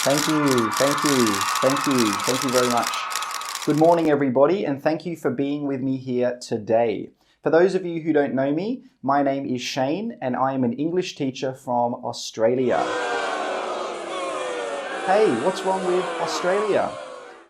Thank you, thank you very much. Good morning, everybody, and thank you for being with me here today. For those of you who don't know me, my name is Shane, and I am an English teacher from Australia. Hey, what's wrong with Australia?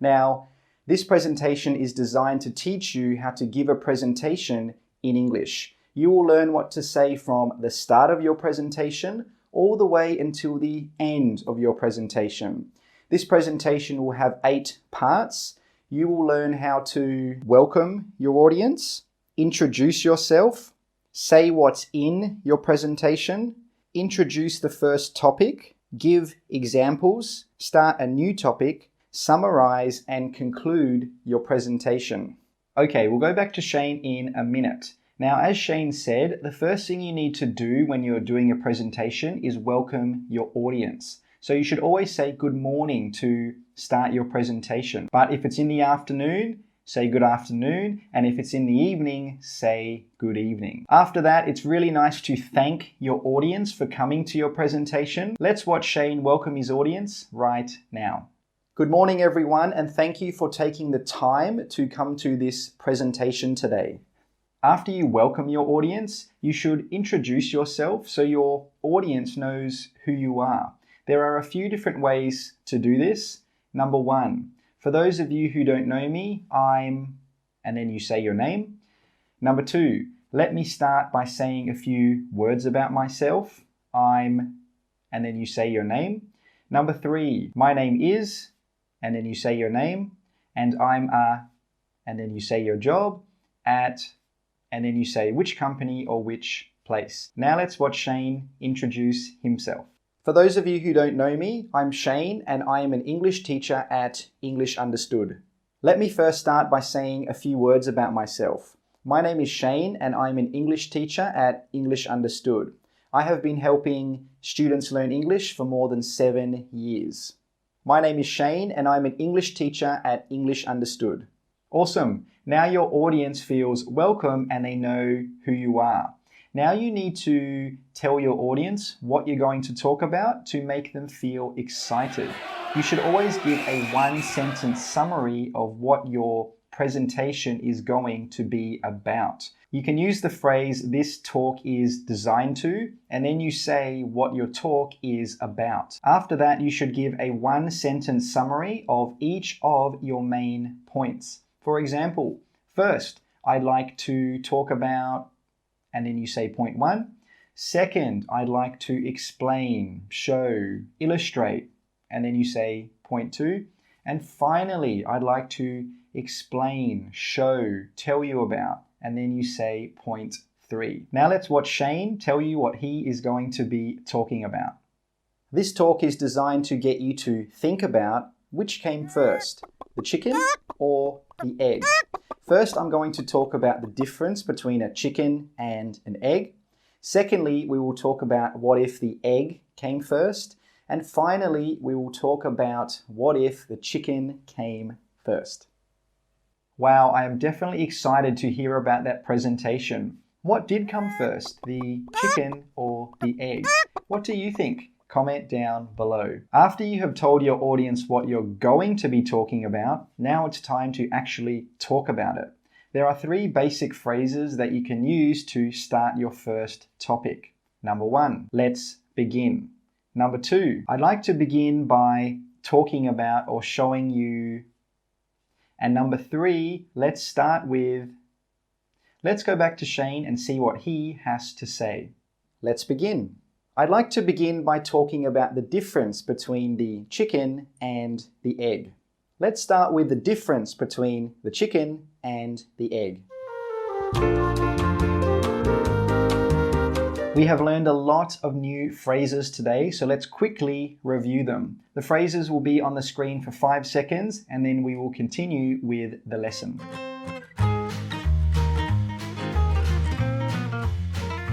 Now, this presentation is designed to teach you how to give a presentation in English. You will learn what to say from the start of your presentation all the way until the end of your presentation. This presentation will have 8 parts. You will learn how to welcome your audience, introduce yourself, say what's in your presentation, introduce the first topic, give examples, start a new topic, summarize, and conclude your presentation. Okay, we'll go back to Shane in a minute. Now, as Shane said, the first thing you need to do when you're doing a presentation is welcome your audience. So you should always say good morning to start your presentation. But if it's in the afternoon, say good afternoon. And if it's in the evening, say good evening. After that, it's really nice to thank your audience for coming to your presentation. Let's watch Shane welcome his audience right now. Good morning, everyone, and thank you for taking the time to come to this presentation today. After you welcome your audience, you should introduce yourself so your audience knows who you are. There are a few different ways to do this. Number 1, for those of you who don't know me, I'm, and then you say your name. Number 2, let me start by saying a few words about myself. I'm, and then you say your name. Number 3, my name is, and then you say your name. And I'm a, and then you say your job, at, and then you say which company or which place. Now let's watch Shane introduce himself. For those of you who don't know me, I'm Shane and I am an English teacher at English Understood. Let me first start by saying a few words about myself. My name is Shane and I'm an English teacher at English Understood. I have been helping students learn English for more than 7 years. My name is Shane and I'm an English teacher at English Understood. Awesome. Now your audience feels welcome and they know who you are. Now you need to tell your audience what you're going to talk about to make them feel excited. You should always give a 1-sentence summary of what your presentation is going to be about. You can use the phrase, "this talk is designed to," and then you say what your talk is about. After that, you should give a 1-sentence summary of each of your main points. For example, first, I'd like to talk about, and then you say point 1. Second, I'd like to explain, show, illustrate, and then you say point 2. And finally, I'd like to explain, show, tell you about, and then you say point 3. Now let's watch Shane tell you what he is going to be talking about. This talk is designed to get you to think about which came first, the chicken or the egg. First, I'm going to talk about the difference between a chicken and an egg. Secondly, we will talk about what if the egg came first. And finally, we will talk about what if the chicken came first. Wow, I am definitely excited to hear about that presentation. What did come first, the chicken or the egg? What do you think? Comment down below. After you have told your audience what you're going to be talking about, now it's time to actually talk about it. There are 3 basic phrases that you can use to start your first topic. Number 1, let's begin. Number 2, I'd like to begin by talking about or showing you. And number 3, let's start with. Let's go back to Shane and see what he has to say. Let's begin. I'd like to begin by talking about the difference between the chicken and the egg. Let's start with the difference between the chicken and the egg. We have learned a lot of new phrases today, so let's quickly review them. The phrases will be on the screen for 5 seconds, and then we will continue with the lesson.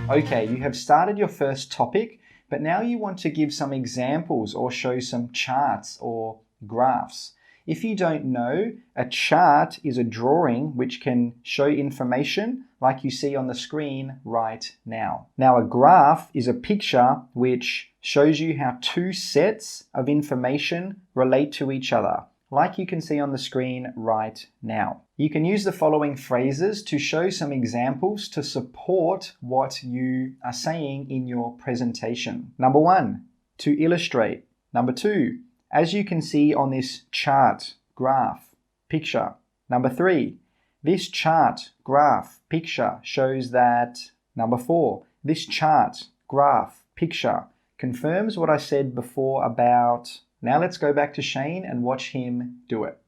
Okay, you have started your first topic, but now you want to give some examples or show some charts or graphs. If you don't know, a chart is a drawing which can show information like you see on the screen right now. Now, a graph is a picture which shows you how two sets of information relate to each other, like you can see on the screen right now. You can use the following phrases to show some examples to support what you are saying in your presentation. Number 1, to illustrate. Number 2, as you can see on this chart, graph, picture. Number 3, this chart, graph, picture shows that. Number 4, this chart, graph, picture confirms what I said before about. Now let's go back to Shane and watch him do it.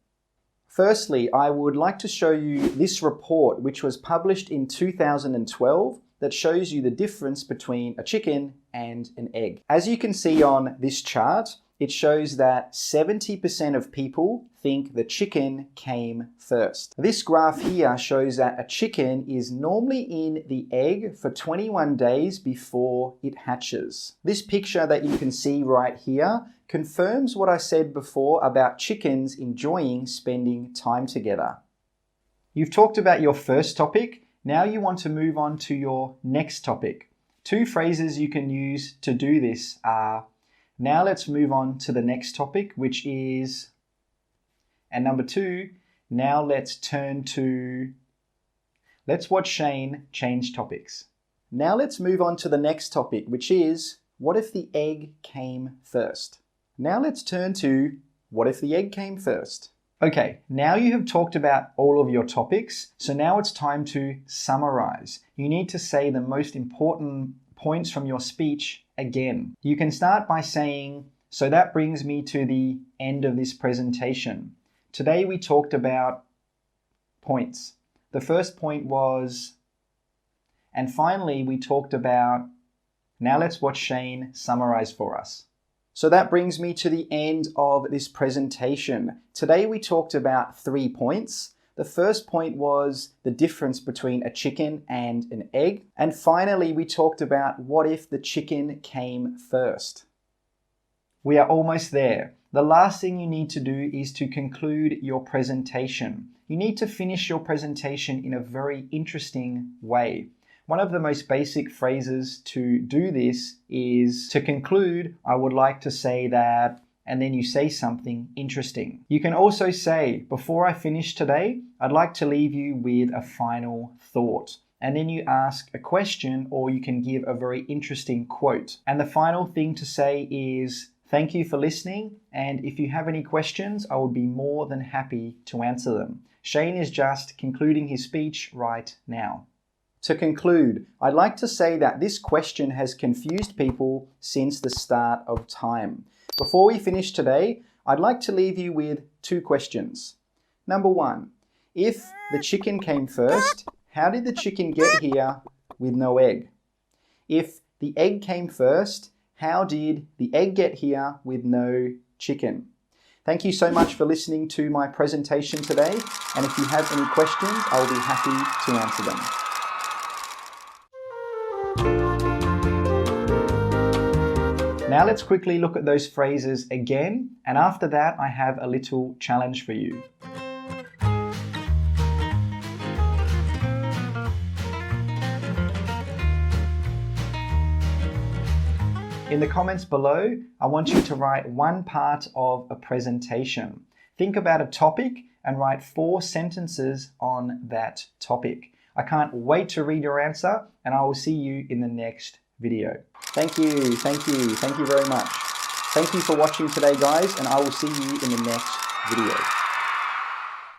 Firstly, I would like to show you this report which was published in 2012 that shows you the difference between a chicken and an egg. As you can see on this chart, it shows that 70% of people think the chicken came first. This graph here shows that a chicken is normally in the egg for 21 days before it hatches. This picture that you can see right here confirms what I said before about chickens enjoying spending time together. You've talked about your first topic. Now you want to move on to your next topic. Two phrases you can use to do this are, now let's move on to the next topic, which is, and number 2, now let's turn to, let's watch Shane change topics. Now let's move on to the next topic, which is, what if the egg came first? Now let's turn to, what if the egg came first? Okay, now you have talked about all of your topics, so now it's time to summarize. You need to say the most important points from your speech again. You can start by saying, so that brings me to the end of this presentation. Today we talked about points. The first point was, and finally we talked about, now let's watch Shane summarize for us. So that brings me to the end of this presentation. Today we talked about 3 points. The first point was the difference between a chicken and an egg. And finally, we talked about what if the chicken came first. We are almost there. The last thing you need to do is to conclude your presentation. You need to finish your presentation in a very interesting way. One of the most basic phrases to do this is to conclude, I would like to say that, and then you say something interesting. You can also say, before I finish today, I'd like to leave you with a final thought. And then you ask a question, or you can give a very interesting quote. And the final thing to say is, thank you for listening. And if you have any questions, I would be more than happy to answer them. Shane is just concluding his speech right now. To conclude, I'd like to say that this question has confused people since the start of time. Before we finish today, I'd like to leave you with 2 questions. Number 1, if the chicken came first, how did the chicken get here with no egg? If the egg came first, how did the egg get here with no chicken? Thank you so much for listening to my presentation today, and if you have any questions, I'll be happy to answer them. Now let's quickly look at those phrases again, and after that I have a little challenge for you. In the comments below, I want you to write one part of a presentation. Think about a topic and write 4 sentences on that topic. I can't wait to read your answer, and I will see you in the next video. Thank you very much. Thank you for watching today, guys, and I will see you in the next video.